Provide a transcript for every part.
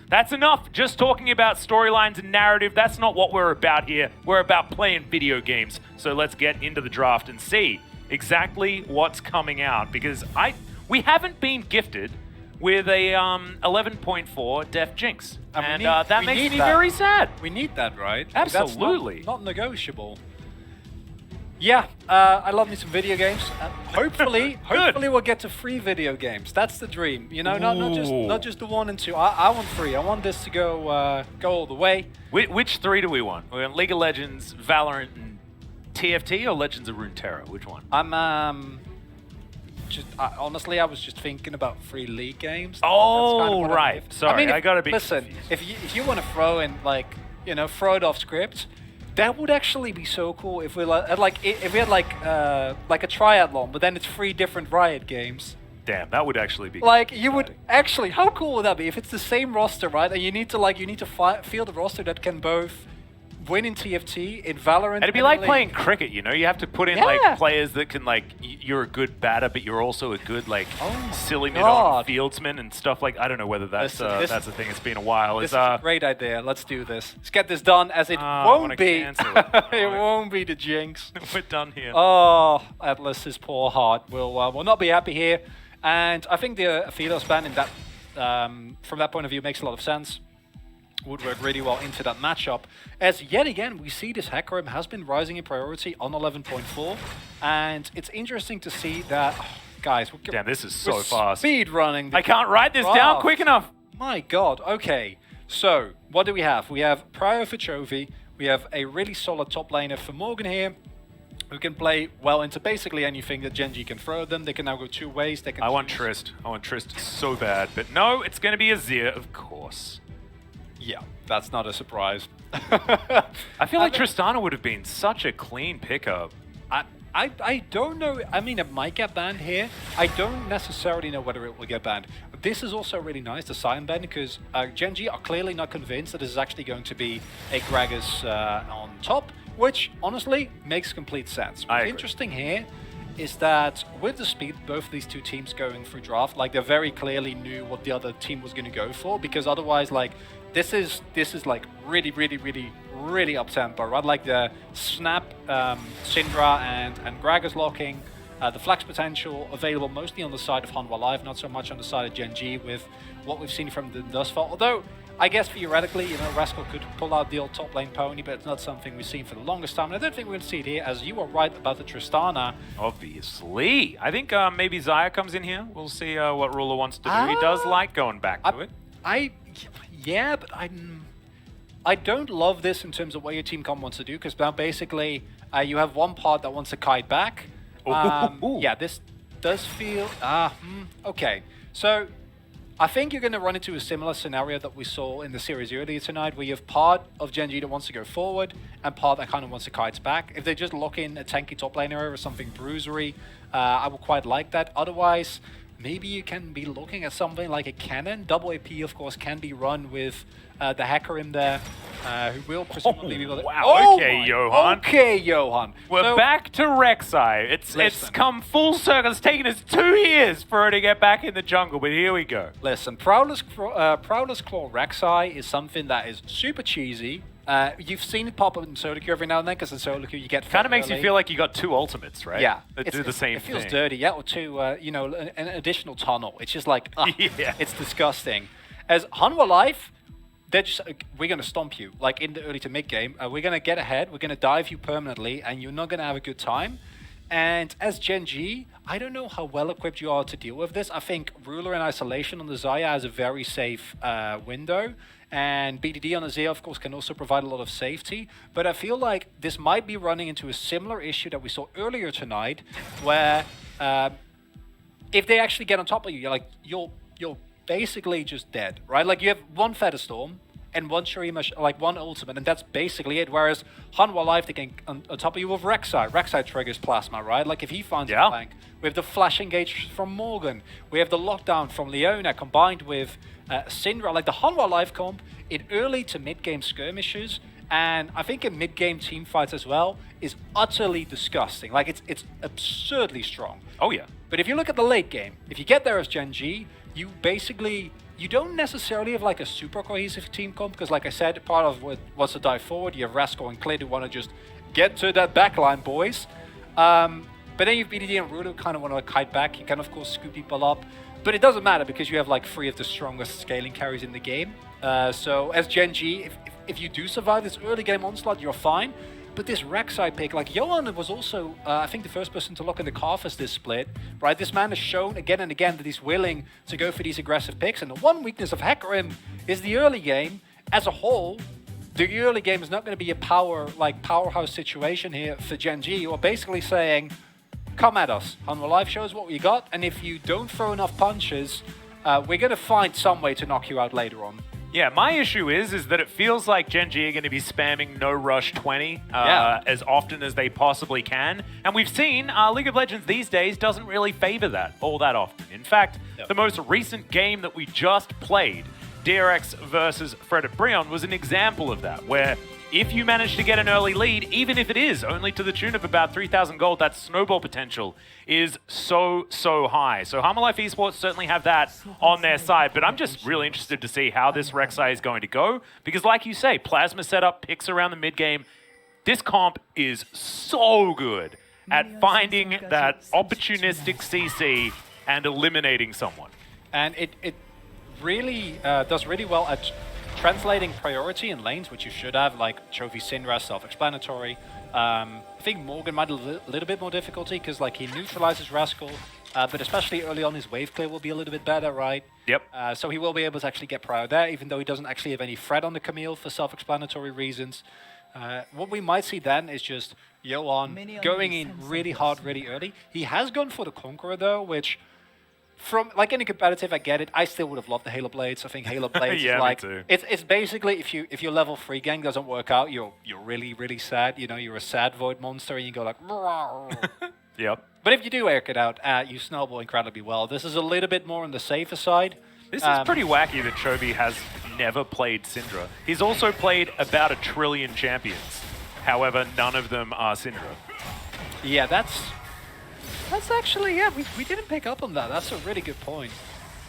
That's enough. Just talking about storylines and narrative, that's not what we're about here. We're about playing video games. So let's get into the draft and see exactly what's coming out, because we haven't been gifted with a 11.4 Def Jinx. And that makes me very sad. We need that, right? Absolutely. That's not negotiable. Yeah, I love me some video games. Hopefully we'll get to 3 video games. That's the dream. You know, not just the 1 and 2. I want 3. I want this to go all the way. Which 3 do we want? We want League of Legends, Valorant, and TFT, or Legends of Runeterra? Which one? I'm honestly, I was just thinking about 3 League games. Oh, kind of right. Sorry, I gotta be confused. If you want to throw in, like, you know, throw it off script, that would actually be so cool if we had like a triathlon, but then it's 3 different Riot games. Damn, that would actually be like you would actually. How cool would that be if it's the same roster, right? And you need to field a roster that can both win in TFT, in Valorant. It'd be like playing cricket, you know? You have to put in like players that can, like, you're a good batter, but you're also a good, like, silly mid-on fieldsman and stuff like. I don't know whether that's a thing. It's been a while. This is a great idea. Let's do this. Let's get this done, as it won't be. It won't be the Jinx. We're done here. Oh, Atlas's poor heart will not be happy here. And I think the Aphelos ban in that, from that point of view, makes a lot of sense. Would work really well into that matchup, as yet again we see this Hecarim has been rising in priority on 11.4, and it's interesting to see that, guys, damn, this is so fast. Speed running. I can't write this down quick enough. My God. Okay, so what do we have? We have Prio for Chovy. We have a really solid top laner for Morgan here, who can play well into basically anything that Gen.G can throw them. They can now go 2 ways. They can. I want Trist so bad, but no, it's going to be Azir, of course. Yeah, that's not a surprise. I feel like Tristana would have been such a clean pickup. I don't know. I mean, it might get banned here. I don't necessarily know whether it will get banned. But this is also really nice, the Sion ban, because Gen.G are clearly not convinced that this is actually going to be a Gragas on top, which honestly makes complete sense. What's interesting here is that with the speed, both of these 2 teams going through draft, like, they very clearly knew what the other team was going to go for, because otherwise, like, this is like really up tempo, right? Like the snap, Syndra and Gragas locking, the flex potential available mostly on the side of Hanwha Live, not so much on the side of Gen.G with what we've seen from them thus far. Although I guess theoretically, you know, Rascal could pull out the old top lane pony, but it's not something we've seen for the longest time. And I don't think we're going to see it here, as you are right about the Tristana. Obviously. I think maybe Xayah comes in here. We'll see what Ruler wants to do. He does like going back to it. Yeah, but I don't love this in terms of what your team comp wants to do, because now basically you have one part that wants to kite back. Yeah, this does feel... okay. So I think you're going to run into a similar scenario that we saw in the series earlier tonight, where you have part of Gen.G that wants to go forward and part that kind of wants to kite back. If they just lock in a tanky top laner or something bruisery, I would quite like that. Otherwise, maybe you can be looking at something like a cannon. Double AP, of course, can be run with the Hecarim there, who will presumably be able to... Wow, okay, Johan. Okay, Johan. We're back to Rek'Sai. It's come full circle. It's taken us 2 years for her to get back in the jungle, but here we go. Listen, Prowler's Claw Rek'Sai is something that is super cheesy. You've seen it pop up in solo queue every now and then, because in solo queue you get... Kind of makes you feel like you got 2 ultimates, right? Yeah. That do the same thing. It feels dirty, yeah, or 2, you know, an additional tunnel. It's just like, yeah. It's disgusting. As Hanwha Life, they're just, we're going to stomp you, like in the early to mid game. We're going to get ahead, we're going to dive you permanently, and you're not going to have a good time. And as Gen.G, I don't know how well equipped you are to deal with this. I think Ruler in isolation on the Xayah is a very safe window. And BDD on Azir, of course, can also provide a lot of safety. But I feel like this might be running into a similar issue that we saw earlier tonight, where if they actually get on top of you, you're basically just dead, right? Like, you have one Feather Storm and one Shurima, like one ultimate, and that's basically it. Whereas Hanwha Life, they can on top of you with Rek'Sai. Rek'Sai triggers Plasma, right? Like, if he finds a flank, we have the Flash Engage from Morgan, we have the Lockdown from Leona combined with Syndra. Like, the Hanwha Life comp in early to mid-game skirmishes, and I think in mid-game team fights as well, is utterly disgusting. Like, it's absurdly strong. Oh yeah. But if you look at the late game, if you get there as Gen.G, you basically you don't necessarily have like a super cohesive team comp, because like I said, part of what was to dive forward, you have Rascal and Clid who want to just get to that backline, boys. But then you've BDD and Rudo kind of want to kite back. You can of course scoop people up, but it doesn't matter because you have like 3 of the strongest scaling carries in the game. So as Gen.G, if you do survive this early game onslaught, you're fine. But this Rek'Sai pick, like Johan was also, I think, the first person to look in the Carthus this split, right? This man has shown again and again that he's willing to go for these aggressive picks. And the one weakness of Hecarim is the early game. As a whole, the early game is not going to be a powerhouse situation here for Gen.G. You're basically saying, come at us. Hanwha Live shows what we got. And if you don't throw enough punches, we're going to find some way to knock you out later on. Yeah, my issue is that it feels like Gen.G are going to be spamming no rush 20 as often as they possibly can. And we've seen League of Legends these days doesn't really favor that all that often. In fact, the most recent game that we just played, DRX versus Frederick Brion, was an example of that, where if you manage to get an early lead, even if it is only to the tune of about 3,000 gold, that snowball potential is so high. So Hanwha Life Esports certainly have that on their side, but I'm just really interested to see how this Rek'Sai is going to go, because like you say, Plasma setup, picks around the mid-game, this comp is so good at finding that opportunistic CC and eliminating someone. And it really does really well at translating priority in lanes, which you should have, like Chovy Syndra, self-explanatory. I think Morgan might have a little bit more difficulty because like he neutralizes Rascal, but especially early on his wave clear will be a little bit better, right? Yep. So he will be able to actually get prior there, even though he doesn't actually have any threat on the Camille for self-explanatory reasons. What we might see then is just Johan going in really hard, really early. He has gone for the Conqueror though, which from like in a competitive, I get it. I still would have loved the Halo Blades. I think Halo Blades yeah, is like me too. It's basically if your level 3 gang doesn't work out, you're really sad. You know, you're a sad void monster, and you go like. Yep. But if you do work it out, you snowball incredibly well. This is a little bit more on the safer side. This is pretty wacky that Chovy has never played Syndra. He's also played about 1 trillion champions. However, none of them are Syndra. Yeah, that's actually, yeah, we didn't pick up on that. That's a really good point.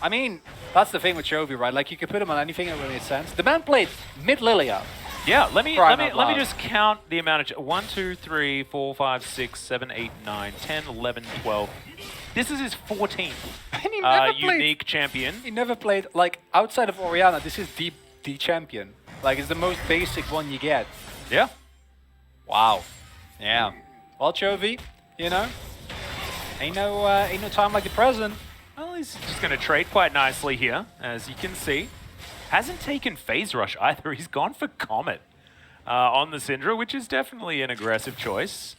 I mean, that's the thing with Chovy, right? Like, you could put him on anything, it really made sense. The man played mid-Lilia. Yeah, let me just count the amount of 1, 2, 3, 4, 5, 6, 7, 8, 9, 10, 11, 12. This is his 14th unique champion. He never played, like, outside of Orianna, this is the champion. Like, it's the most basic one you get. Yeah. Wow. Yeah. Well, Chovy, you know, ain't no time like the present. Well, he's just going to trade quite nicely here, as you can see. Hasn't taken Phase Rush either. He's gone for Comet on the Syndra, which is definitely an aggressive choice.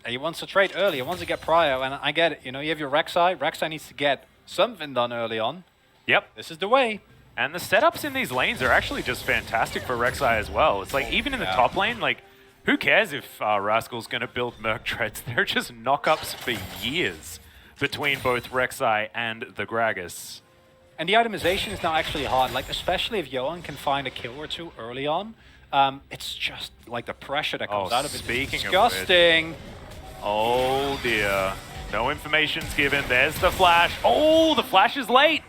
He wants to trade early. He wants to get prior, and I get it. You know, you have your Rek'Sai. Rek'Sai needs to get something done early on. Yep. This is the way. And the setups in these lanes are actually just fantastic for Rek'Sai as well. It's like, even in the top lane, like, who cares if Rascal's going to build Merc Treads? They're just knockups for years between both Rek'Sai and the Gragas. And the itemization is now actually hard, like especially if Johan can find a kill or two early on. It's just like the pressure that comes out of it. Speaking disgusting. Of which, oh dear. No information's given. There's the flash. Oh, the flash is late.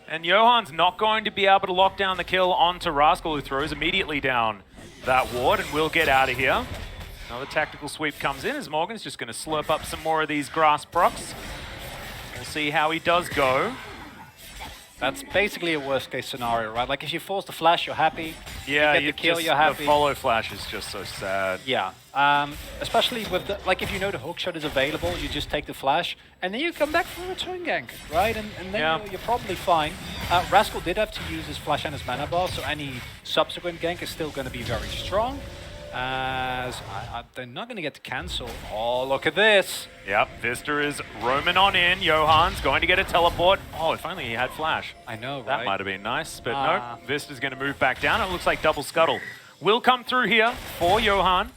And Johan's not going to be able to lock down the kill onto Rascal, who throws immediately down that ward and will get out of here. Another tactical sweep comes in as Morgan's just going to slurp up some more of these grass procs. We'll see how he does go. That's basically a worst case scenario, right? Like if you force the flash, you're happy. Yeah, you get the kill, you're happy. The follow flash is just so sad. Yeah, especially with the, like if you know the hookshot is available, you just take the flash and then you come back for a return gank, right? And then you're probably fine. Rascal did have to use his flash and his mana bar, so any subsequent gank is still going to be very strong. As they're not going to get to cancel. Oh, look at this. Yep, Vista is roaming on in. Johan's going to get a teleport. Oh, if only he had flash. I know, right? That might have been nice, but no. Vista's going to move back down. It looks like double scuttle will come through here for Johan.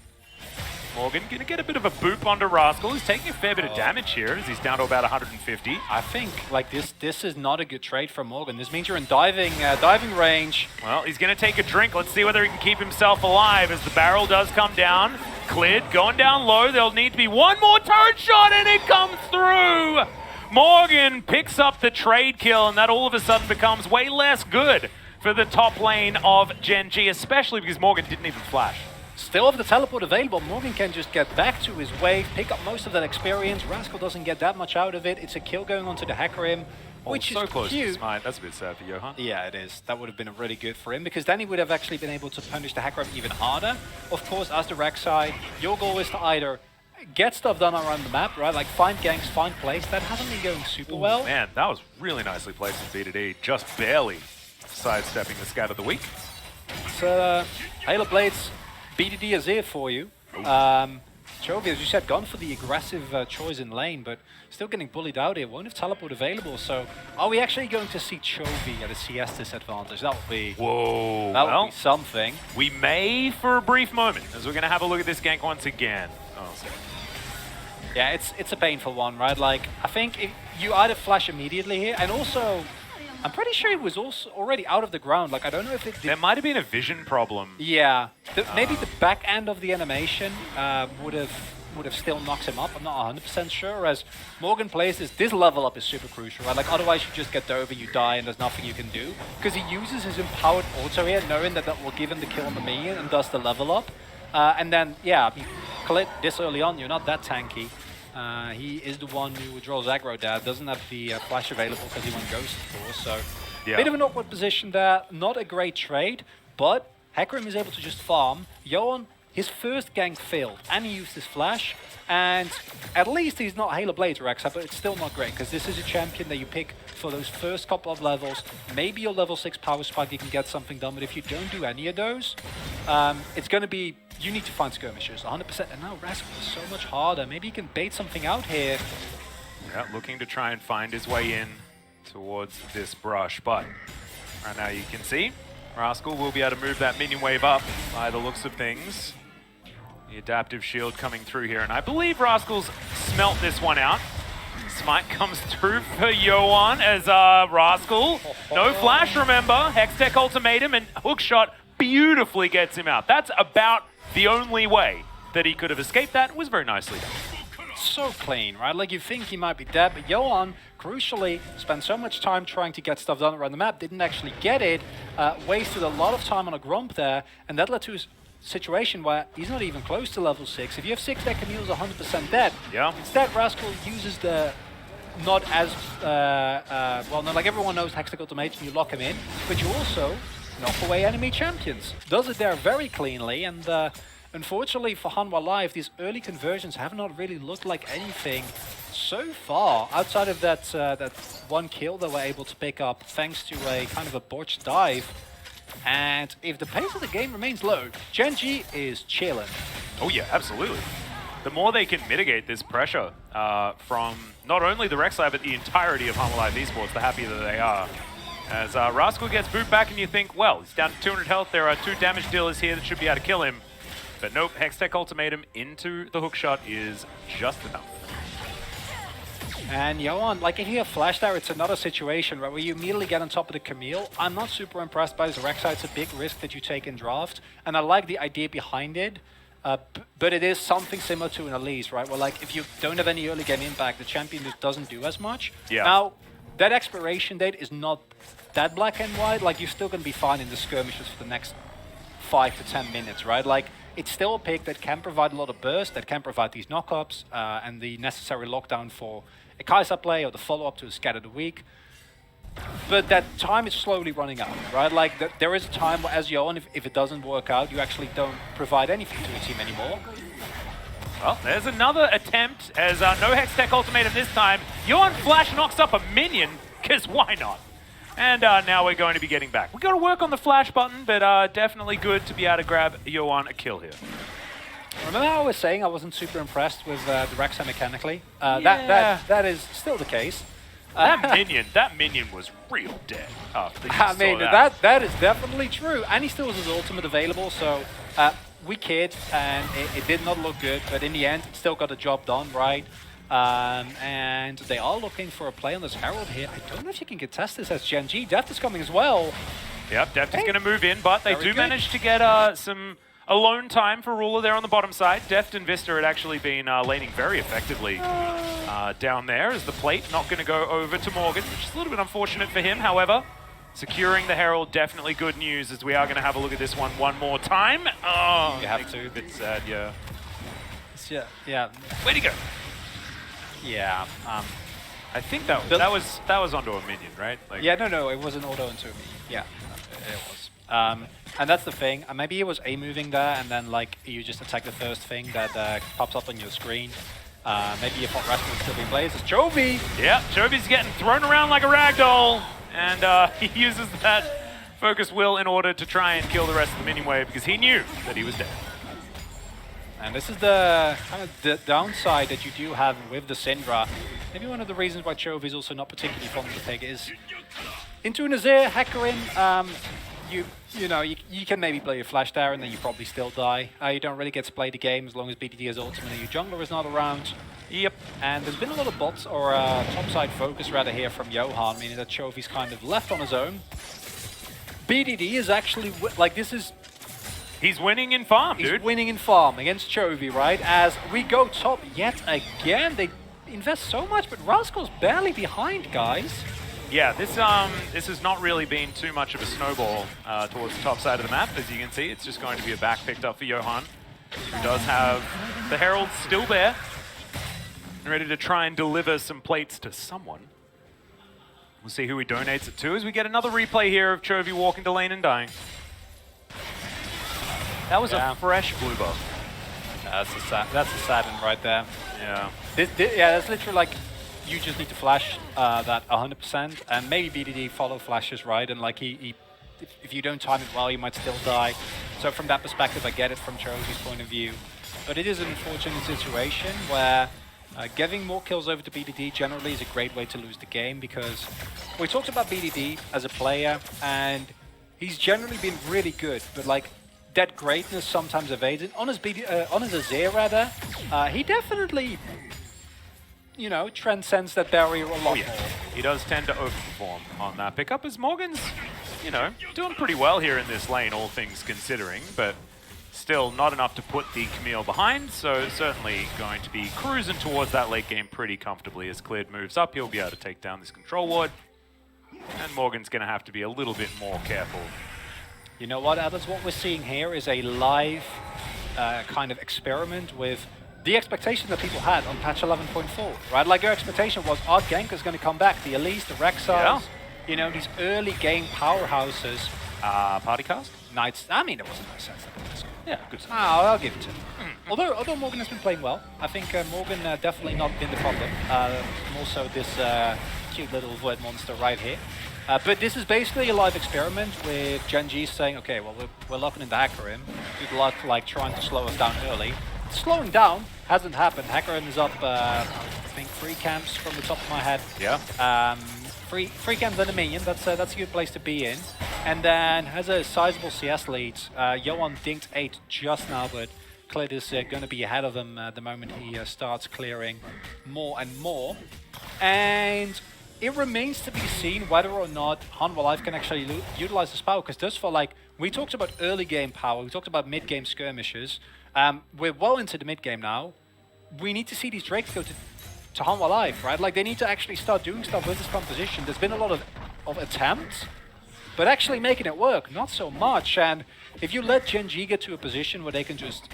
Morgan going to get a bit of a boop onto Rascal. He's taking a fair bit of damage here as he's down to about 150. I think like this is not a good trade for Morgan. This means you're in diving range. Well, he's going to take a drink. Let's see whether he can keep himself alive as the barrel does come down. Clid going down low. There'll need to be one more turret shot and it comes through. Morgan picks up the trade kill, and that all of a sudden becomes way less good for the top lane of Gen.G, especially because Morgan didn't even flash. Still have the teleport available. Morgan can just get back to his wave, pick up most of that experience. Rascal doesn't get that much out of it. It's a kill going onto the Hecarim, which so is close cute. to smite. That's a bit sad for Johan. Yeah, it is. That would have been really good for him, because then he would have actually been able to punish the Hecarim even harder. Of course, as the Rek'Sai, your goal is to either get stuff done around the map, right? Like find ganks, find plays. That hasn't been going super well. Man, that was really nicely placed in B2D, just barely sidestepping the scat of the week. So, Halo Blades, BDD is here for you. Chovy, as you said, gone for the aggressive choice in lane, but still getting bullied out here. Won't have teleport available, so are we actually going to see Chovy at a CS disadvantage? That would be... Whoa, that would be something. We may for a brief moment, as we're going to have a look at this gank once again. Oh, sorry. Yeah, it's a painful one, right? Like, I think if you either flash immediately here, and also, I'm pretty sure it was also already out of the ground. Like, I don't know if it did... There might have been a vision problem. Yeah, maybe the back end of the animation would have still knocked him up. I'm not 100% sure. Whereas Morgan plays this level up is super crucial, right? Like, otherwise you just get over, you die, and there's nothing you can do. Because he uses his empowered auto here, knowing that will give him the kill on the minion and does the level up. And then, yeah, you kill it this early on, you're not that tanky. He is the one who draws aggro there, doesn't have the flash available because he went Ghost, of course, so... Yeah. Bit of an awkward position there, not a great trade, but Hecarim is able to just farm. Johan, his first gank failed, and he used his flash, and at least he's not Halo Blades Rek'Sai, but it's still not great, because this is a champion that you pick for those first couple of levels. Maybe your level 6 power spike, you can get something done, but if you don't do any of those, it's going to be... You need to find skirmishers, 100%, and now Rascal is so much harder. Maybe he can bait something out here. Yeah, looking to try and find his way in towards this brush, but right now you can see Rascal will be able to move that minion wave up by the looks of things. The adaptive shield coming through here, and I believe Rascal's smelt this one out. Smite comes through for Johan as Rascal. No flash, remember. Hextech ultimatum and hookshot beautifully gets him out. That's about the only way that he could have escaped that. It was very nicely done. So clean, right? Like, you think he might be dead, but Johan, crucially, spent so much time trying to get stuff done around the map, didn't actually get it, wasted a lot of time on a Gromp there, and that led to a situation where he's not even close to level 6. If you have 6 deck, Camille's 100% dead. Yeah. Instead, Rascal uses the not as, well, no, like everyone knows Hextech Ultimatum, you lock him in, but you also knock away enemy champions. Does it there very cleanly, and unfortunately for Hanwha Live, these early conversions have not really looked like anything so far, outside of that that one kill that we're able to pick up thanks to a kind of a botched dive. And if the pace of the game remains low, Gen.G is chilling. Oh yeah, absolutely. The more they can mitigate this pressure from not only the Rek'Sai, but the entirety of Hanwha Live Esports, the happier that they are. As Rascal gets boot back and you think, well, he's down to 200 health, there are 2 damage dealers here that should be able to kill him. But nope, Hextech ultimatum into the hookshot is just enough. And Johan, like if you have flash there, it's another situation, right, where you immediately get on top of the Camille. I'm not super impressed by this Rek'Sai. It's a big risk that you take in draft, and I like the idea behind it. But it is something similar to an Elise, right? Where like if you don't have any early game impact, the champion just doesn't do as much. Yeah. Now, that expiration date is not that black and white. Like, you're still going to be fine in the skirmishes for the next 5 to 10 minutes, right? Like, it's still a pick that can provide a lot of burst, that can provide these knockups, and the necessary lockdown for a Kai'Sa play or the follow-up to a Scat of the Week. But that time is slowly running out, right? Like, there is a time where, as Johan, if it doesn't work out, you actually don't provide anything to a team anymore. Well, there's another attempt, as no Hextech ultimatum this time. Johan flash knocks up a minion, because why not? And now we're going to be getting back. We've got to work on the flash button, but definitely good to be able to grab Johan a kill here. Remember how I was saying I wasn't super impressed with the Rek'Sai mechanically? That is still the case. That minion was real dead. I mean, that is definitely true. And he still has his ultimate available, so we kid, and it did not look good, but in the end, still got the job done, right? And they are looking for a play on this Herald here. I don't know if you can contest this as Gen.G. Deft is coming as well. Yep, Deft is going to move in, but they do manage to get some alone time for Ruler there on the bottom side. Deft and Vista had actually been laning very effectively down there as the plate not going to go over to Morgan, which is a little bit unfortunate for him. However, securing the Herald, definitely good news, as we are going to have a look at this one more time. Oh, You have to. a bit sad, yeah. Yeah. Where'd he go? Yeah. I think that was onto a minion, right? Like, Yeah, no, it was an auto into me. Yeah, it was. And that's the thing. Maybe it was A moving there, and then like you just attack the first thing that pops up on your screen. Maybe you thought Rascal was still being played. It's Chovy! Yeah, Chovy's getting thrown around like a ragdoll, and he uses that focus will in order to try and kill the rest of the minion wave because he knew that he was dead. And this is the kind of the downside that you do have with the Syndra. Maybe one of the reasons why Chovy is also not particularly fond of the pick is into an Azir, Hecarim, you can maybe play a flash there and then you probably still die. You don't really get to play the game as long as BDD is ultimate and your jungler is not around. Yep. And there's been a lot of bots, or topside focus rather here from Johan, meaning that Chovy's kind of left on his own. BDD is actually, He's winning in farm, dude. He's winning in farm against Chovy, right? As we go top yet again. They invest so much, but Rascal's barely behind, guys. Yeah, this has not really been too much of a snowball towards the top side of the map. As you can see, it's just going to be a back picked up for Johan, who does have the Herald still there, and ready to try and deliver some plates to someone. We'll see who he donates it to as we get another replay here of Chovy walking to lane and dying. That was a fresh blue buff. That's a sad one right there. Yeah. That's literally like, you just need to flash that 100%, and maybe BDD follow flashes, right? And like if you don't time it well, you might still die. So from that perspective, I get it from Chovy's point of view. But it is an unfortunate situation where giving more kills over to BDD generally is a great way to lose the game, because we talked about BDD as a player, and he's generally been really good, but like that greatness sometimes evades it. On his Azir rather, he definitely, transcends that barrier a lot more. He does tend to overperform on that pickup, as Morgan's, doing pretty well here in this lane, all things considering, but still not enough to put the Camille behind, so certainly going to be cruising towards that late game pretty comfortably. As Cleared moves up, he'll be able to take down this control ward, and Morgan's going to have to be a little bit more careful. You know what, Atlas? What we're seeing here is a live kind of experiment with the expectation that people had on patch 11.4, right? Like, your expectation was our gank is going to come back. The Elise, the Rek'Sais, these early game powerhouses. Party cast? Knights. I mean, it was a nice sense. Yeah, good stuff. I'll give it to him. Although Morgan has been playing well, I think Morgan definitely not been the problem. More so this cute little word monster right here. But this is basically a live experiment with Gen.G saying, okay, well, we're locking in the Hecarim. Good luck, like, trying to slow us down early. Slowing down hasn't happened. Hecarim is up, I think, 3 camps from the top of my head. Yeah. Three camps and a minion. That's a good place to be in. And then has a sizable CS lead. Johan dinked 8 just now, but Cleared is going to be ahead of him the moment he starts clearing more and more. And it remains to be seen whether or not Hanwha Life can actually utilize this power, because thus far, like, we talked about early game power, we talked about mid game skirmishes. We're well into the mid game now. We need to see these Drakes go to Hanwha Life, right? Like, they need to actually start doing stuff with this composition. There's been a lot of attempts, but actually making it work, not so much. And if you let Gen.G get to a position where they can just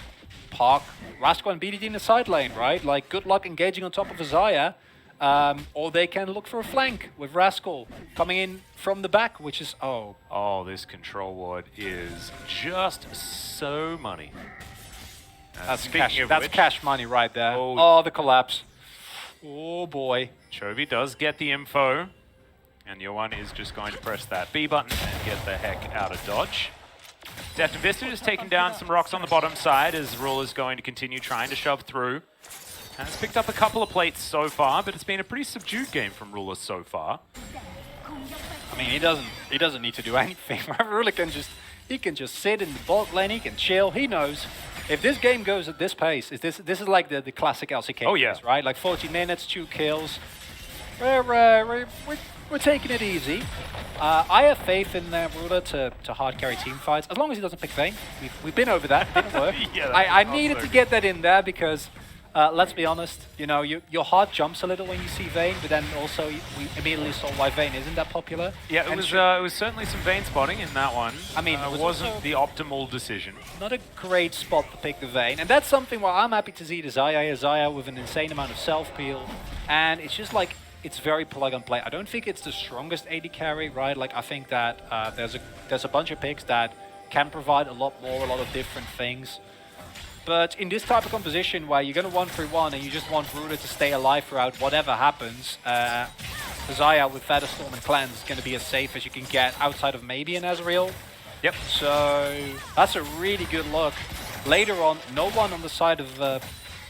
park Rascal and BDD in the side lane, right? Like, good luck engaging on top of Azaya. Or they can look for a flank with Rascal coming in from the back, which is, Oh, this control ward is just so money. That's cash money right there. Oh, the collapse. Oh, boy. Chovy does get the info, and Johan is just going to press that B button and get the heck out of dodge. Deft and Vista just taking down some rocks on the bottom side as Rule is going to continue trying to shove through. Has picked up a couple of plates so far, but it's been a pretty subdued game from Ruler so far. I mean, he doesn't need to do anything. Ruler can just sit in the bot lane, he can chill. He knows if this game goes at this pace, this is like the classic LCK. Oh yeah, pace, right? Like 40 minutes, 2 kills. We're taking it easy. I have faith in Ruler to hard carry team fights, as long as he doesn't pick Vayne. We've been over that. It didn't work. Yeah, I needed to get that in there because let's be honest, you know, your heart jumps a little when you see Vayne, but then also we immediately saw why Vayne isn't that popular. Yeah, it was certainly some Vayne spotting in that one. I mean, it wasn't the optimal decision. Not a great spot to pick the Vayne, and that's something where I'm happy to see the Zaya with an insane amount of self-peel, and it's just like, it's very plug and play. I don't think it's the strongest AD carry, right? Like, I think that there's a bunch of picks that can provide a lot more, a lot of different things. But in this type of composition where you're going to 1-3-1 and you just want Ruler to stay alive throughout whatever happens, Zaya with Featherstorm and Cleanse is going to be as safe as you can get outside of maybe an Ezreal. Yep. So that's a really good look. Later on, no one on the side of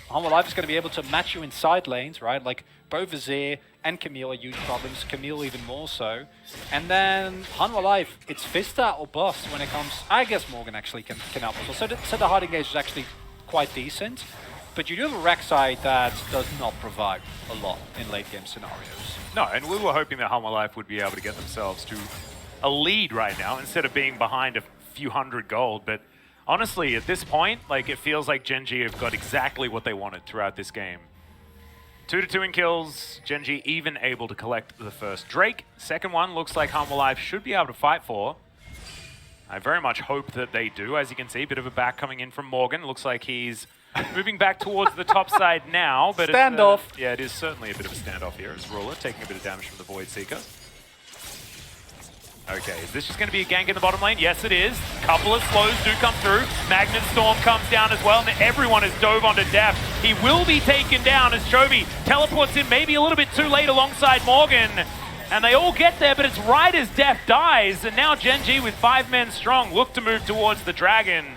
Hanwha Life is going to be able to match you in side lanes, right? Like both Azir and Camille are huge problems, Camille even more so. And then Hanwha Life, it's Vista or bust when it comes. I guess Morgan actually can help us. So the hard engage is actually quite decent, but you do have a Rek'Sai that does not provide a lot in late game scenarios. No, and we were hoping that Hanwha Life would be able to get themselves to a lead right now instead of being behind a few hundred gold. But honestly, at this point, like, it feels like Gen.G have got exactly what they wanted throughout this game. 2-2 in kills, Gen.G even able to collect the first Drake. Second one looks like Hanwha Life should be able to fight for. I very much hope that they do. As you can see, a bit of a back coming in from Morgan. Looks like he's moving back towards the top side now. But standoff. Yeah, it is certainly a bit of a standoff here as Ruler taking a bit of damage from the Void Seeker. Okay, is this just going to be a gank in the bottom lane? Yes, it is. Couple of slows do come through. Magnet Storm comes down as well, and everyone has dove onto Deft. He will be taken down as Chovy teleports in maybe a little bit too late alongside Morgan. And they all get there, but it's right as Deft dies. And now Gen.G with 5 men strong look to move towards the Dragon.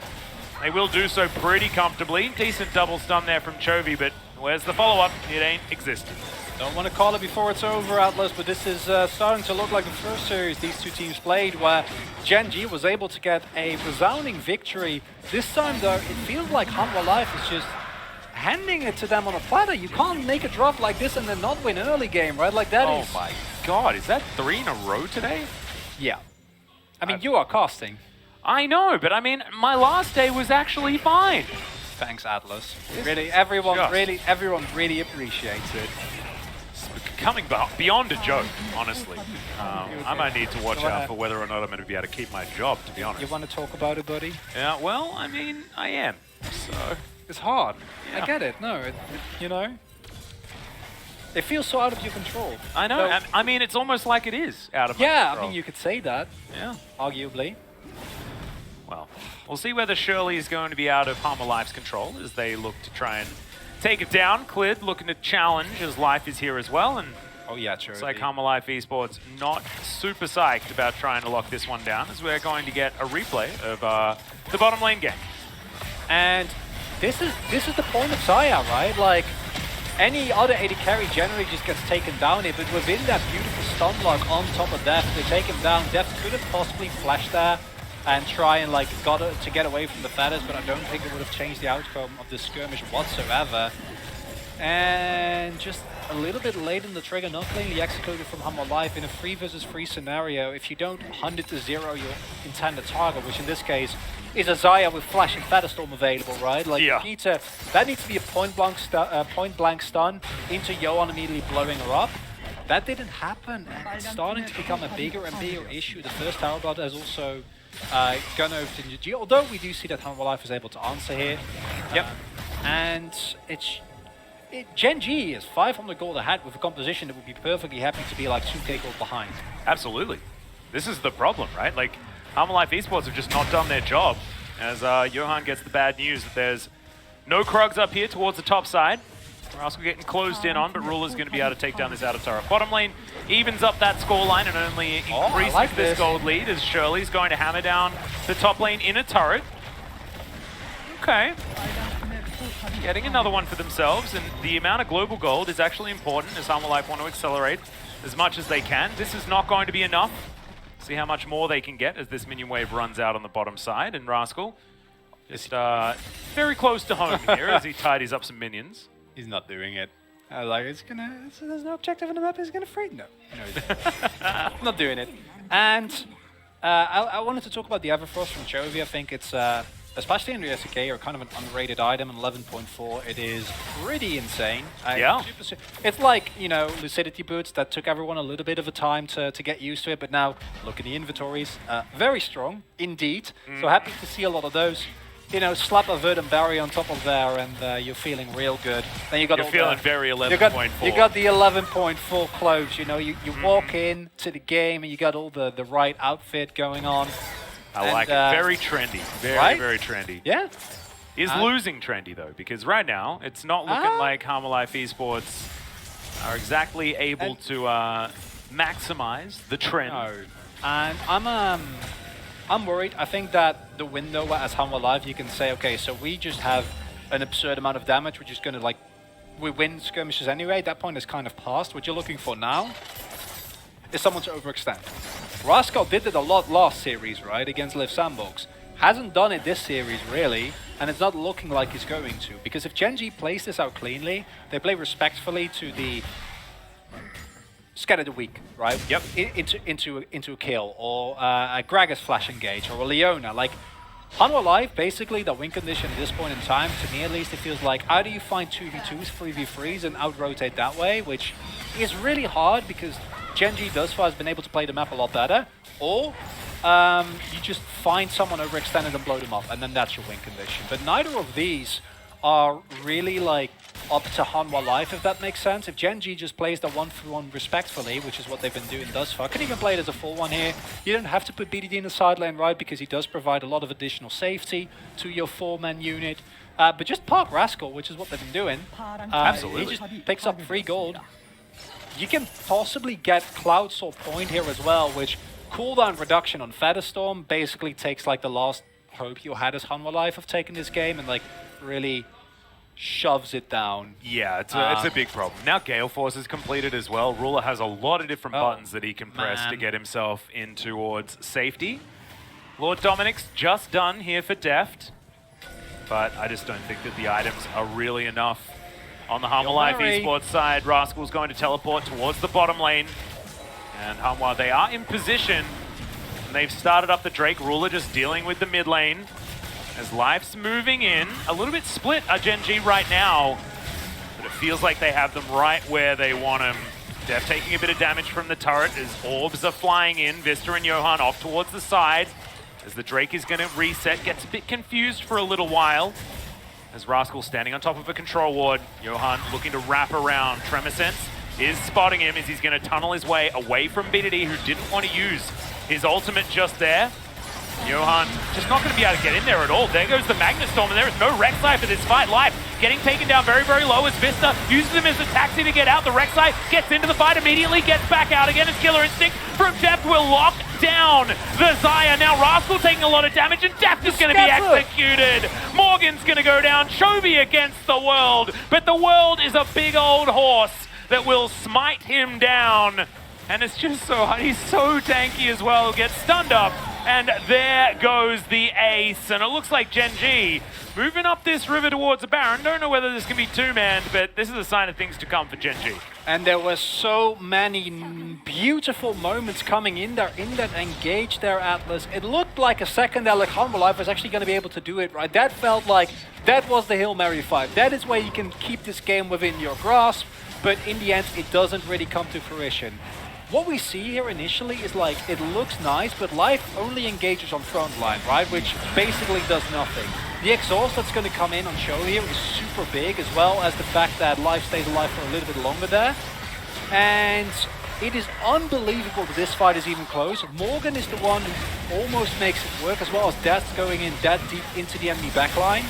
They will do so pretty comfortably. Decent double stun there from Chovy, but where's the follow-up? It ain't existent. Don't want to call it before it's over, Atlas, but this is starting to look like the first series these two teams played where Gen.G was able to get a resounding victory. This time, though, it feels like Hanwha Life is just handing it to them on a platter. You can't make a drop like this and then not win early game, right? Like that is... Oh my god, is that 3 in a row today? Yeah. I mean, you are casting. I know, but I mean, my last day was actually fine. Thanks, Atlas. Really, everyone really appreciates it. Coming beyond a joke, honestly. I might need to watch out for whether or not I'm going to be able to keep my job, to be honest. You want to talk about it, buddy? Yeah, well, I mean, I am. So it's hard. Yeah. I get it. No, you know, it feels so out of your control. I know. So, I mean, it's almost like it is out of my control. I mean, you could say that. Yeah. Arguably. Well, we'll see whether Shirley is going to be out of Hanwha Life's control as they look to try and take it down. Clid looking to challenge as Life is here as well. And oh yeah, true. It's like Hanwha Life Esports not super psyched about trying to lock this one down, as we're going to get a replay of the bottom lane game. And this is the point of Zaya, right? Like, any other AD carry generally just gets taken down here, but within that beautiful stun lock on top of Deft, they take him down. Deft could have possibly flashed there and try and like to get away from the feathers, but I don't think it would have changed the outcome of this skirmish whatsoever. And just a little bit late in the trigger, not cleanly executed from Hanwha Life in a 3 versus 3 scenario. If you don't 100-0 your intended target, which in this case is a Zaya with Flash and Featherstorm available, right? Like, yeah. That needs to be a point blank stun into Yohan immediately blowing her up. That didn't happen, and it's starting to become a bigger and bigger issue. The first Tower Blood has also gone over to Gen.G, although we do see that Hanwha Life is able to answer here. Yep. And Gen.G is 500 gold ahead with a composition that would be perfectly happy to be like 2k gold behind. Absolutely. This is the problem, right? Like, Hanwha Life Esports have just not done their job, as Yohan gets the bad news that there's no Krugs up here towards the top side. We're also getting closed in on, but Ruler's going to be able to take down this outer turret. Bottom lane evens up that scoreline and only increases this gold lead as Shirley's going to hammer down the top lane in a turret. Okay. Getting another one for themselves, and the amount of global gold is actually important as Hanwha Life want to accelerate as much as they can. This is not going to be enough. See how much more they can get as this minion wave runs out on the bottom side, and Rascal just very close to home here as he tidies up some minions. He's not doing it. I was like, there's no objective on the map, he's gonna free. No, he's not doing it. And I wanted to talk about the Everfrost from Chovy. I think it's especially in the LCK, are kind of an underrated item. And 11.4, it is pretty insane. Yeah. It's like, you know, lucidity boots that took everyone a little bit of a time to get used to it. But now, look at the inventories. Very strong, indeed. So happy to see a lot of those. You know, slap a Verdant Barrier on top of there, and you're feeling real good. Then you got You're feeling very 11.4. You got the 11.4 clothes. You know, you walk in to the game and you got all the right outfit going on. I like it. Very trendy. Very, right? very trendy. Yeah. Is losing trendy, though, because right now, it's not looking like Hanwha Life Esports are exactly able to maximize the trend. No. And I'm worried. I think that the window as Hanwha Live, you can say, okay, so we just have an absurd amount of damage. We're just going to, like, we win skirmishes anyway. That point is kind of past. What you're looking for now is someone to overextend. Rascal did it a lot last series, right, against Liv Sandbox. Hasn't done it this series, really, and it's not looking like he's going to. Because if Gen.G plays this out cleanly, they play respectfully to the Scatter the Weak, right? Yep. Into a kill, or a Gragas flash engage, or a Leona. Like, Hanwha Live, basically, the win condition at this point in time, to me at least, it feels like either you find 2v2s, 3v3s, and out-rotate that way, which is really hard because Gen.G thus far has been able to play the map a lot better, or you just find someone overextended and blow them up, and then that's your win condition. But neither of these are really, like, up to Hanwha Life, if that makes sense. If Gen.G just plays the 1v1 respectfully, which is what they've been doing thus far, could even play it as a full one here. You don't have to put BDD in the side lane, right, because he does provide a lot of additional safety to your 4-man unit. But just park Rascal, which is what they've been doing. Absolutely. He just picks up 3 gold. You can possibly get Cloud Soul Point here as well, which cooldown reduction on Featherstorm basically takes like the last hope you had as Hanwha Life of taking this game and like really shoves it down. Yeah, it's a big problem. Now Gale Force is completed as well. Ruler has a lot of different buttons that he can press to get himself in towards safety. Lord Dominic's just done here for Deft, but I just don't think that the items are really enough. On the Hanwha Life Esports side, Rascal's going to teleport towards the bottom lane. And Hanwha, they are in position. And they've started up the Drake. Ruler just dealing with the mid lane. As Life's moving in. A little bit split are Gen.G right now. But it feels like they have them right where they want them. Def taking a bit of damage from the turret as orbs are flying in. Vista and Johan off towards the side. As the Drake is going to reset. Gets a bit confused for a little while. As Rascal standing on top of a control ward. Johan looking to wrap around. Tremorsense is spotting him as he's going to tunnel his way away from BDD, who didn't want to use his ultimate just there. Johan just not going to be able to get in there at all. There goes the Magnet Storm, and there is no Rek'Sai for this fight. Life getting taken down very, very low as Vista uses him as a taxi to get out. The Rek'Sai gets into the fight immediately, gets back out again as Killer Instinct from Deft will lock down the Xayah. Now Rascal taking a lot of damage, and Deft is going to be executed. Morgan's going to go down. Chovy against the World, but the World is a big old horse that will smite him down. And it's just so hard. He's so tanky as well. Gets stunned up. And there goes the ace. And it looks like Gen.G moving up this river towards the Baron. Don't know whether this can be two-manned, but this is a sign of things to come for Gen.G. And there were so many beautiful moments coming in there, in that engage there, Atlas. It looked like a second that like Hanwha Life was actually going to be able to do it, right? That felt like that was the Hail Mary 5. That is where you can keep this game within your grasp. But in the end, it doesn't really come to fruition. What we see here initially is like, it looks nice, but Life only engages on front line, right? Which basically does nothing. The exhaust that's going to come in on show here is super big, as well as the fact that Life stays alive for a little bit longer there. And it is unbelievable that this fight is even close. Morgan is the one who almost makes it work, as well as Death's going in that deep into the enemy backline.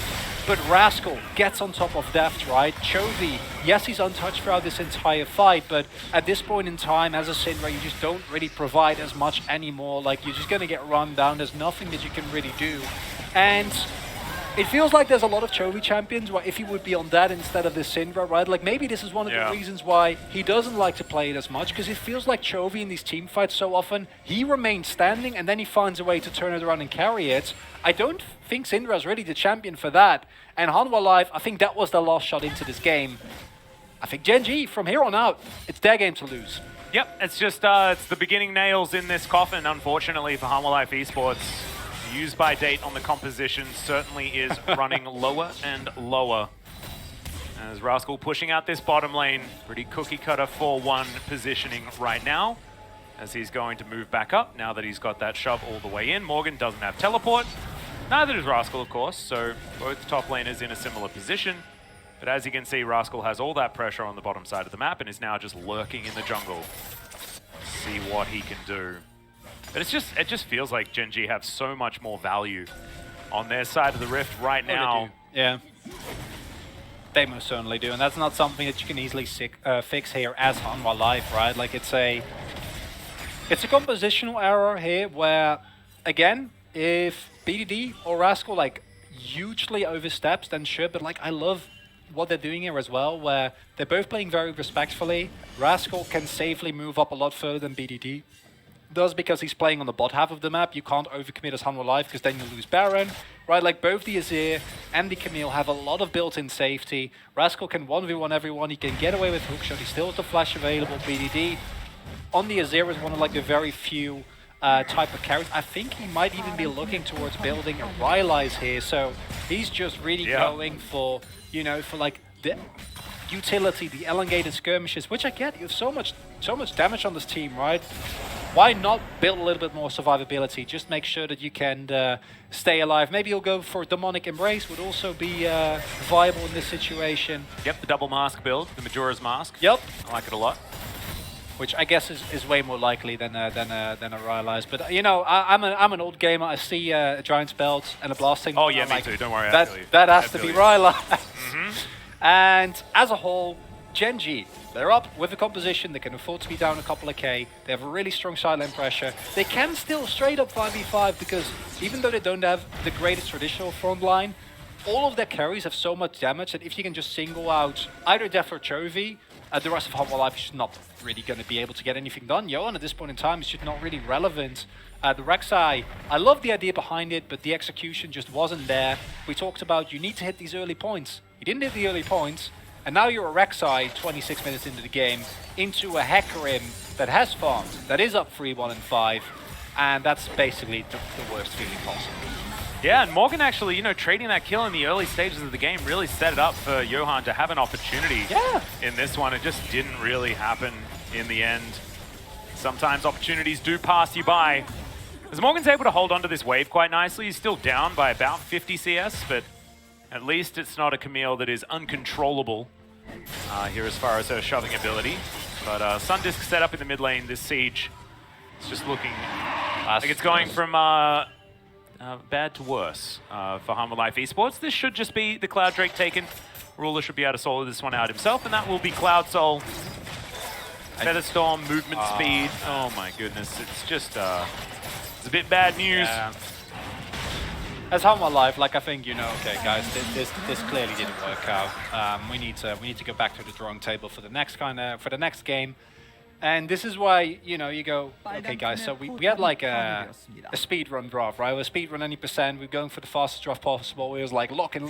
But Rascal gets on top of Deft, right? Chovy, yes, he's untouched throughout this entire fight, but at this point in time, as a Syndra, you just don't really provide as much anymore. Like, you're just going to get run down. There's nothing that you can really do. And it feels like there's a lot of Chovy champions where if he would be on that instead of this Syndra, right? Like, maybe this is one of the reasons why he doesn't like to play it as much, because it feels like Chovy in these team fights so often, he remains standing and then he finds a way to turn it around and carry it. I don't think Syndra is really the champion for that. And Hanwha Life, I think that was their last shot into this game. I think Gen.G, from here on out, it's their game to lose. Yep, it's just it's the beginning nails in this coffin, unfortunately, for Hanwha Life Esports. use by date on the composition certainly is running lower and lower. As Rascal pushing out this bottom lane, pretty cookie cutter 4-1 positioning right now, as he's going to move back up now that he's got that shove all the way in. Morgan doesn't have teleport, neither does Rascal, of course, so both top laners in a similar position. But as you can see, Rascal has all that pressure on the bottom side of the map and is now just lurking in the jungle. See what he can do. But it just feels like Gen.G have so much more value on their side of the rift right now. Yeah. They most certainly do, and that's not something that you can easily fix here as Hanwha Live, right? Like it's a compositional error here where, again, if BDD or Rascal like hugely oversteps, then sure. But like I love what they're doing here as well, where they're both playing very respectfully. Rascal can safely move up a lot further than BDD does because he's playing on the bot half of the map. You can't overcommit as Hanwha Live because then you lose Baron, right? Like both the Azir and the Camille have a lot of built-in safety. Rascal can 1v1 everyone. He can get away with hookshot. He still has the flash available. BDD on the Azir is one of like the very few type of carries. I think he might even be looking towards building a Rylai's here. So he's just really going for, you know, for like the utility, the elongated skirmishes, which I get. You have so much damage on this team, right? Why not build a little bit more survivability? Just make sure that you can stay alive. Maybe you'll go for Demonic Embrace, would also be viable in this situation. Yep, the double mask build, the Majora's Mask. Yep. I like it a lot. Which I guess is way more likely than a Rylai's. But you know, I'm an old gamer. I see a Giant's Belt and a Blasting. Oh yeah, me like, too. Don't worry. That has to be Rylai's. And as a whole, Gen.G, they're up with the composition. They can afford to be down a couple of K. They have a really strong sideline pressure. They can still straight up 5v5 because even though they don't have the greatest traditional front line, all of their carries have so much damage that if you can just single out either Def or Chovy, the rest of Hanwha Live is just not really going to be able to get anything done. Johan at this point in time is just not really relevant. The Rek'Sai, I love the idea behind it, but the execution just wasn't there. We talked about you need to hit these early points. You didn't hit the early points, and now you're a Rek'Sai 26 minutes into the game, into a Hecarim that has farmed, that is up 3-1 and 5, and that's basically the worst feeling possible. Yeah, and Morgan actually, you know, trading that kill in the early stages of the game really set it up for Johan to have an opportunity in this one. It just didn't really happen in the end. Sometimes opportunities do pass you by. As Morgan's able to hold onto this wave quite nicely, he's still down by about 50 CS, but at least it's not a Camille that is uncontrollable here as far as her shoving ability. But Sundisk set up in the mid lane, this siege. It's just looking like it's going from bad to worse for Hanwha Life Esports. This should just be the Cloud Drake taken. Ruler should be able to solo this one out himself, and that will be Cloud Soul. Featherstorm, movement speed. Oh my goodness, it's just it's a bit bad news. Yeah. As Hanwha Live, like I think you know, okay guys, this clearly didn't work out. We need to go back to the drawing table for the next game. And this is why, you know, you go, okay guys, so we had like a speed run draft, right? We're speed run any percent, we're going for the fastest draft possible. We was like lock in.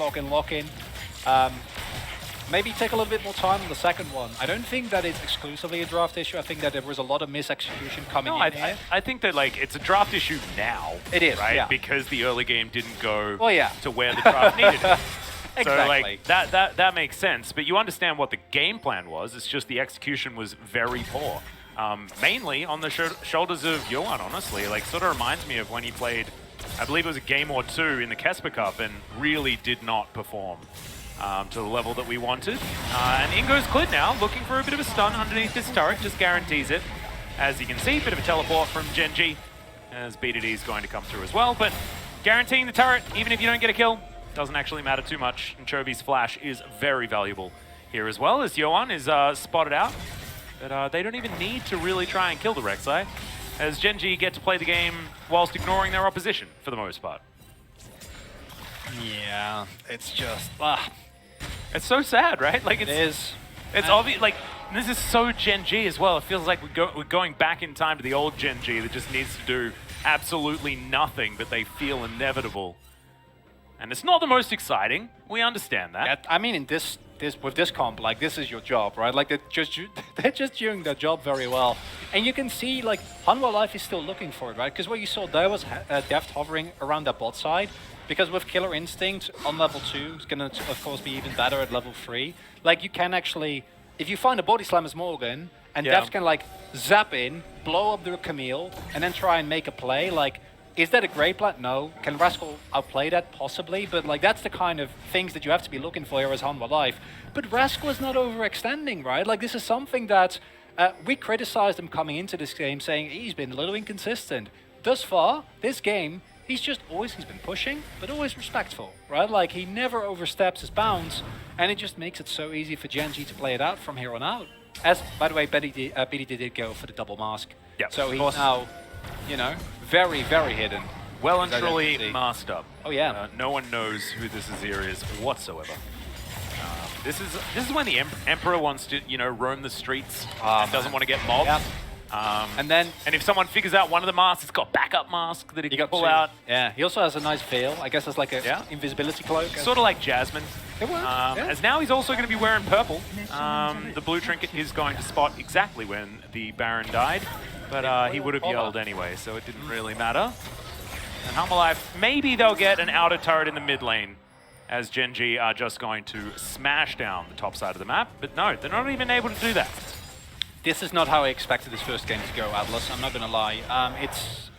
Maybe take a little bit more time on the second one. I don't think that it's exclusively a draft issue. I think that there was a lot of mis-execution coming in here. I think that like it's a draft issue now. It is, right? yeah. Because the early game didn't go to where the draft needed it. Exactly. So like that makes sense, but you understand what the game plan was. It's just the execution was very poor, mainly on the shoulders of Johan. Honestly, like sort of reminds me of when he played, I believe it was a game or two in the Kesper Cup, and really did not perform to the level that we wanted. And Ingo's cleared now, looking for a bit of a stun underneath this turret, just guarantees it. As you can see, a bit of a teleport from Gen.G, as BDD is going to come through as well, but guaranteeing the turret, even if you don't get a kill, doesn't actually matter too much. And Chovy's flash is very valuable here as well, as Johan is spotted out. But they don't even need to really try and kill the Rek'Sai, as Gen.G get to play the game whilst ignoring their opposition for the most part. Yeah, it's just... It's so sad, right? Like it is. It's obvious, like, this is so Gen.G as well. It feels like we're going back in time to the old Gen.G that just needs to do absolutely nothing, but they feel inevitable. And it's not the most exciting. We understand that. Yeah, I mean, in this with this comp, like this is your job, right? Like they're just doing their job very well, and you can see like Hanwha Life is still looking for it, right? Because what you saw there was Deft hovering around that bot side, because with Killer Instinct on level 2, it's gonna of course be even better at level 3. Like you can actually, if you find a body slam as Morgan, and Deft can like zap in, blow up the Camille, and then try and make a play, like. Is that a great plan? No. Can Rascal outplay that? Possibly. But like that's the kind of things that you have to be looking for here as Hanwha Life. But Rascal is not overextending, right? Like this is something that we criticized him coming into this game, saying he's been a little inconsistent. Thus far, this game, he's been pushing, but always respectful, right? Like he never oversteps his bounds, and it just makes it so easy for Gen.G to play it out from here on out. As, by the way, BDD did go for the double mask. Yeah, so he's now, you know, very, very hidden. Well and truly masked up. Oh yeah. No one knows who this Azir is whatsoever. This is when the Emperor wants to, you know, roam the streets and doesn't want to get mobbed. Yep. And if someone figures out one of the masks, it's got backup mask that he can pull out. Yeah, he also has a nice veil. I guess it's like a invisibility cloak. Sort of like Jasmine. It works. As now he's also going to be wearing purple. The blue trinket is going to spot exactly when the Baron died, but he would have yelled anyway, so it didn't really matter. And Hanwha Life, maybe they'll get an outer turret in the mid lane, as Gen.G are just going to smash down the top side of the map. But no, they're not even able to do that. This is not how I expected this first game to go, Atlas. I'm not going to lie. It's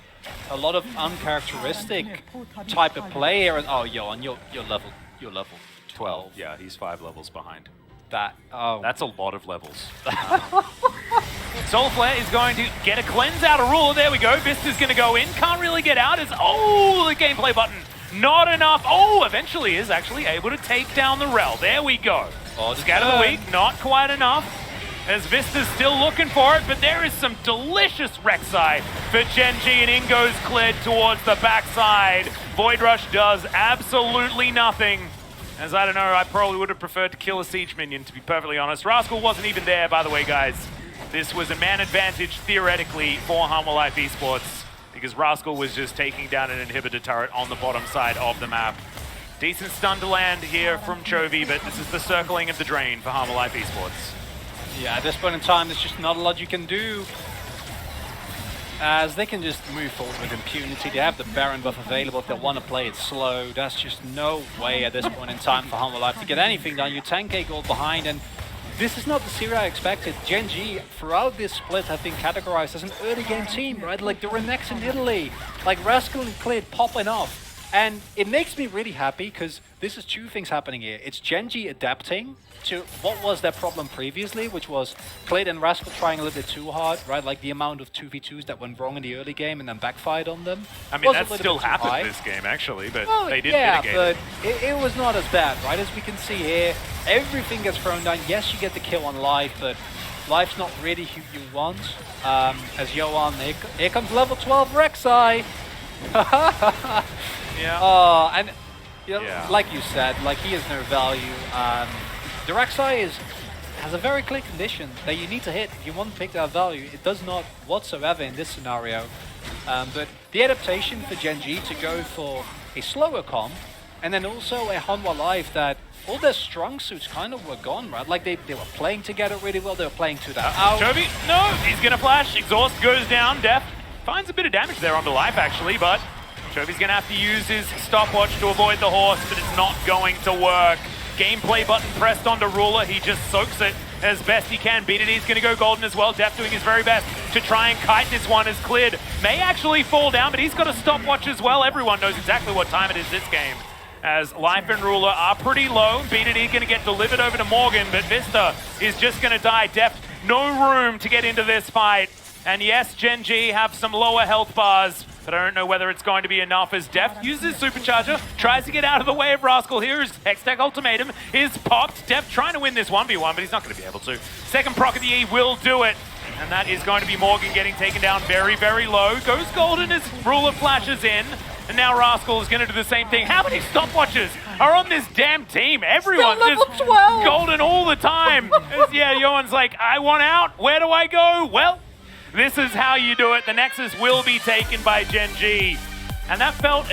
a lot of uncharacteristic type of play here. And oh, Johan, you're level 12. Yeah, he's 5 levels behind. That's a lot of levels. Soulflare is going to get a cleanse out of Ruler. There we go. Vista's going to go in. Can't really get out. The gameplay button. Not enough. Oh, eventually is actually able to take down the Rel. There we go. Scatter the weak. Not quite enough. As Vista's still looking for it, but there is some delicious Rek'Sai for Gen.G, and in goes cleared towards the backside. Void Rush does absolutely nothing. As I don't know, I probably would have preferred to kill a siege minion, to be perfectly honest. Rascal wasn't even there, by the way, guys. This was a man advantage, theoretically, for Hanwha Life Esports, because Rascal was just taking down an inhibitor turret on the bottom side of the map. Decent stun to land here from Chovy, but this is the circling of the drain for Hanwha Life Esports. Yeah, at this point in time, there's just not a lot you can do, as they can just move forward with impunity. They have the Baron buff available if they want to play it slow. That's just no way at this point in time for Hanwha Life to get anything done. You're 10k gold behind, and this is not the series I expected. Gen.G, throughout this split, have been categorized as an early game team, right? Like, they were next in Italy. Like, Rascal and Clid popping off. And it makes me really happy, because this is two things happening here. It's Gen.G adapting to what was their problem previously, which was Clid and Rascal trying a little bit too hard, right? Like the amount of 2v2s that went wrong in the early game and then backfired on them. I mean, that still happened this game, actually, but they did mitigate it. Yeah, but it was not as bad, right? As we can see here, everything gets thrown down. Yes, you get the kill on Life, but Life's not really who you want. As Johan, here comes level 12 Rek'Sai. Yeah. And you know, like you said, like he has no value. The Rek'Sai has a very clear condition that you need to hit if you want to pick that value. It does not whatsoever in this scenario. But the adaptation for Gen.G to go for a slower comp, and then also a Hanwha Life that all their strong suits kind of were gone, right? Like they were playing together really well. They were playing to that out. Chovy, no, he's gonna flash. Exhaust goes down. Deft finds a bit of damage there onto Life actually, but Chovy's gonna have to use his stopwatch to avoid the horse, but it's not going to work. Gameplay button pressed onto Ruler. He just soaks it as best he can. BDD's gonna go golden as well. Deft doing his very best to try and kite this one as Clid may actually fall down, but he's got a stopwatch as well. Everyone knows exactly what time it is this game, as Life and Ruler are pretty low. BDD gonna get delivered over to Morgan, but Vista is just gonna die. Deft, no room to get into this fight. And yes, Gen.G have some lower health bars, but I don't know whether it's going to be enough as Deft uses Supercharger, tries to get out of the way of Rascal here. His Hextech Ultimatum is popped. Deft trying to win this 1v1, but he's not going to be able to. Second proc of the E will do it. And that is going to be Morgan getting taken down very, very low. Goes golden as Ruler flashes in. And now Rascal is going to do the same thing. How many stopwatches are on this damn team? Everyone's just golden all the time. Yeah, Johan's like, I want out. Where do I go? Well, this is how you do it. The Nexus will be taken by Gen.G. And that felt